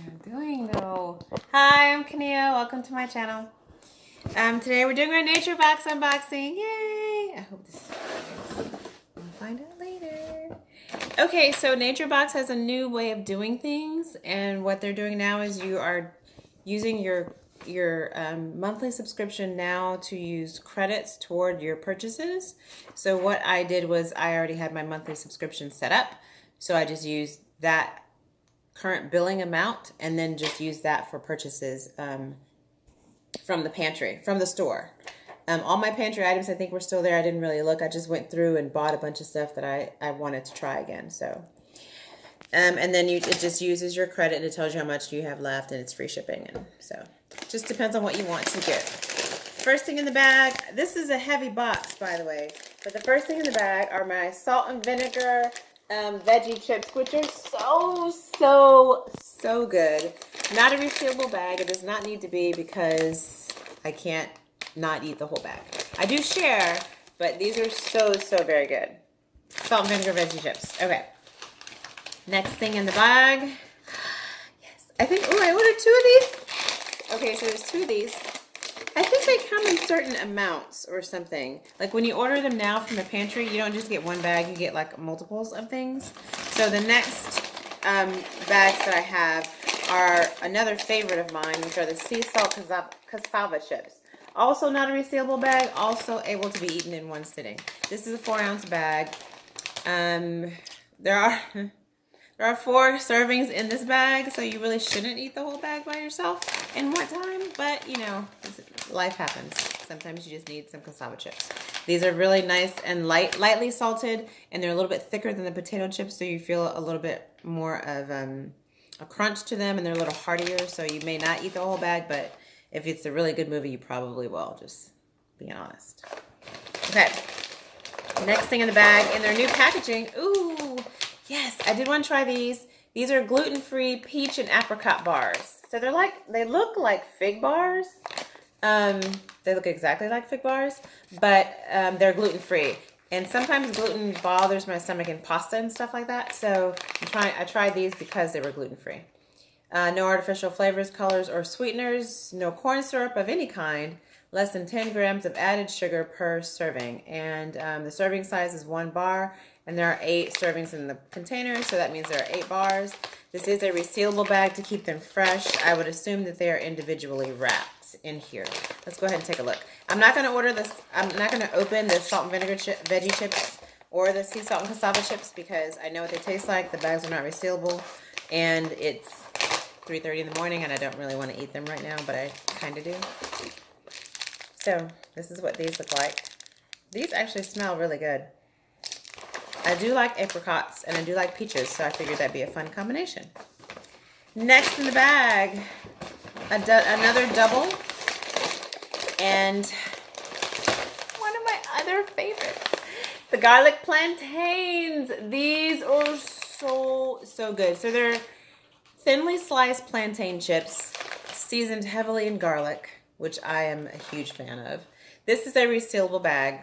you're doing though. Hi, I'm Kania. Welcome to my channel. Today we're doing our NatureBox unboxing. Yay! I hope this is good. We'll find out later. Okay, so NatureBox has a new way of doing things, and what they're doing now is you are using your monthly subscription now to use credits toward your purchases. So what I did was I already had my monthly subscription set up, so I just used that current billing amount and then just use that for purchases from the pantry, from the store. All my pantry items I think were still there. I didn't really look. I just went through and bought a bunch of stuff that I wanted to try again. So and then it just uses your credit and it tells you how much you have left, and it's free shipping. And so it just depends on what you want to get. First thing in the bag, this is a heavy box, by the way, but the first thing in the bag are my salt and vinegar veggie chips, which are so good. Not a resealable bag. It does not need to be because I can't not eat the whole bag. I do share, but these are so very good. Salt and vinegar veggie chips. Okay. Next thing in the bag. Yes. I think, I ordered 2 of these. Okay, so there's 2 of these. I think they come in certain amounts or something. Like when you order them now from the pantry, you don't just get 1 bag, you get like multiples of things. So the next bags that I have are another favorite of mine, which are the sea salt cassava chips. Also not a resealable bag, also able to be eaten in 1 sitting. This is a 4-ounce bag. There are 4 servings in this bag, so you really shouldn't eat the whole bag by yourself in one time, but you know, life happens. Sometimes you just need some cassava chips. These are really nice and lightly salted, and they're a little bit thicker than the potato chips, so you feel a little bit more of a crunch to them, and they're a little heartier, so you may not eat the whole bag, but if it's a really good movie, you probably will, just being honest. Okay, next thing in the bag, in their new packaging, ooh, yes, I did want to try these. These are gluten-free peach and apricot bars. So they look like fig bars. They look exactly like fig bars, but they're gluten-free. And sometimes gluten bothers my stomach in pasta and stuff like that. So I tried these because they were gluten-free. No artificial flavors, colors, or sweeteners. No corn syrup of any kind. Less than 10 grams of added sugar per serving. And the serving size is 1 bar. And there are 8 servings in the container, so that means there are 8 bars. This is a resealable bag to keep them fresh. I would assume that they are individually wrapped in here. Let's go ahead and take a look. I'm not going to order this. I'm not going to open the salt and vinegar veggie chips or the sea salt and cassava chips because I know what they taste like. The bags are not resealable, and it's 3:30 in the morning, and I don't really want to eat them right now, but I kind of do. So this is what these look like. These actually smell really good. I do like apricots and I do like peaches, so I figured that'd be a fun combination. Next in the bag, another double, and one of my other favorites, the garlic plantains. These are so good. So they're thinly sliced plantain chips, seasoned heavily in garlic, which I am a huge fan of. This is a resealable bag.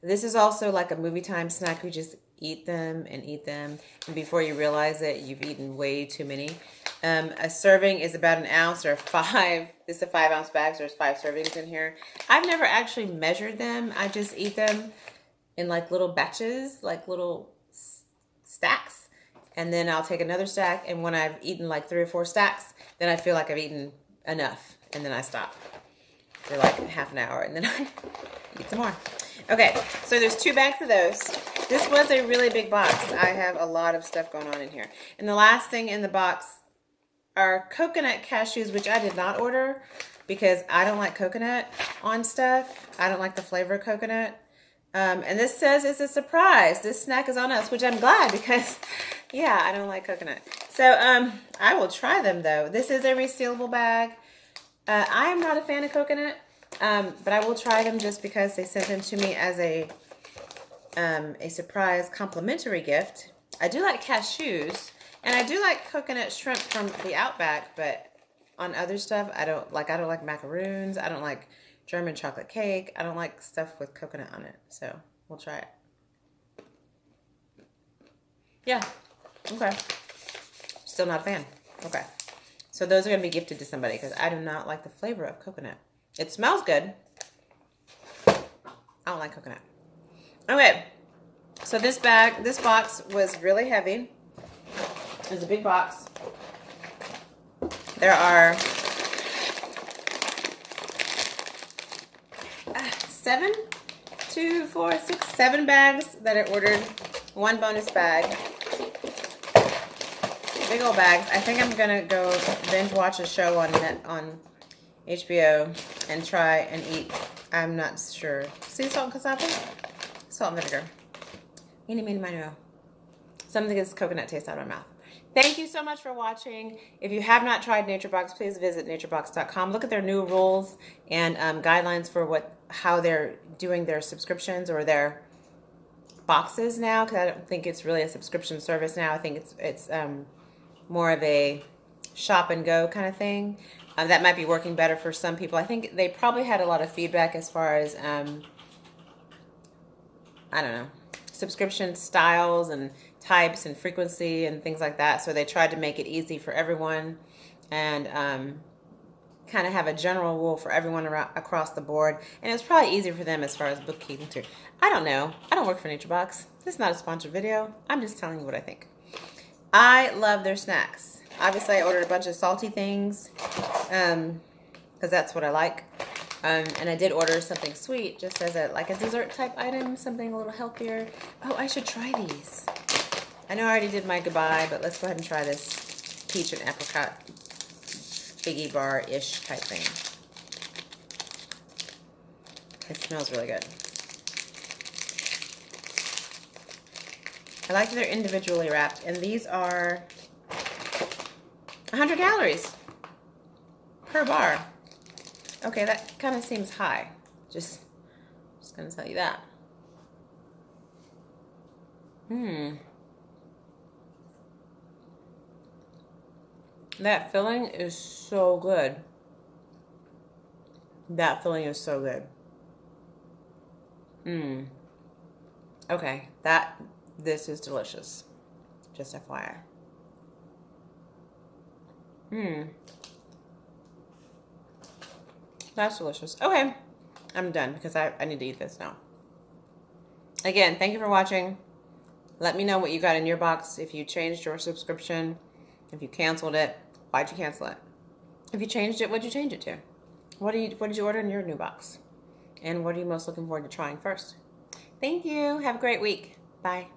This is also like a movie time snack. You just eat them, and before you realize it, you've eaten way too many. A serving is about 1 ounce or 5. This is a 5-ounce bag, so there's 5 servings in here. I've never actually measured them. I just eat them in like little batches, like little stacks. And then I'll take another stack, and when I've eaten like 3 or 4 stacks, then I feel like I've eaten enough, and then I stop for like half an hour, and then I eat some more. Okay, so there's 2 bags of those. This was a really big box. I have a lot of stuff going on in here. And the last thing in the box are coconut cashews, which I did not order because I don't like coconut on stuff. I don't like the flavor of coconut. And this says it's a surprise. This snack is on us, which I'm glad because, yeah, I don't like coconut. So I will try them, though. This is a resealable bag. I am not a fan of coconut. But I will try them just because they sent them to me as a surprise complimentary gift. I do like cashews, and I do like coconut shrimp from the Outback, but on other stuff, I don't like macaroons. I don't like German chocolate cake. I don't like stuff with coconut on it. So we'll try it. Yeah. Okay. Still not a fan. Okay. So those are going to be gifted to somebody because I do not like the flavor of coconut. It smells good. I don't like coconut. Okay. So this box was really heavy. It was a big box. There are 7 bags that I ordered. 1 bonus bag. Big old bags. I think I'm gonna go binge watch a show on HBO and try and eat. I'm not sure. Sea salt and cassava? Salt and vinegar. Eeny, meeny, miny, moe. Something gets coconut taste out of my mouth. Thank you so much for watching. If you have not tried NatureBox, please visit naturebox.com. Look at their new rules and guidelines for how they're doing their subscriptions or their boxes now, because I don't think it's really a subscription service now. I think it's more of a shop and go kind of thing. That might be working better for some people. I think they probably had a lot of feedback as far as I don't know, subscription styles and types and frequency and things like that. So they tried to make it easy for everyone and kind of have a general rule for everyone across the board. And it was probably easier for them as far as bookkeeping too. I don't know. I don't work for NatureBox. This is not a sponsored video. I'm just telling you what I think. I love their snacks. Obviously, I ordered a bunch of salty things because that's what I like. And I did order something sweet just as a dessert type item, something a little healthier. Oh, I should try these. I know I already did my goodbye, but let's go ahead and try this peach and apricot Biggie bar-ish type thing. It smells really good. I like that they're individually wrapped, and these are 100 calories per bar. Okay, that kind of seems high. Just gonna tell you that. That filling is so good. That filling is so good. Okay, this is delicious. Just FYI. That's delicious. Okay, I'm done because I need to eat this now. Again, thank you for watching. Let me know what you got in your box. If you changed your subscription, if you canceled it, why'd you cancel it? If you changed it, what'd you change it to? What did you order in your new box? And what are you most looking forward to trying first? Thank you. Have a great week. Bye.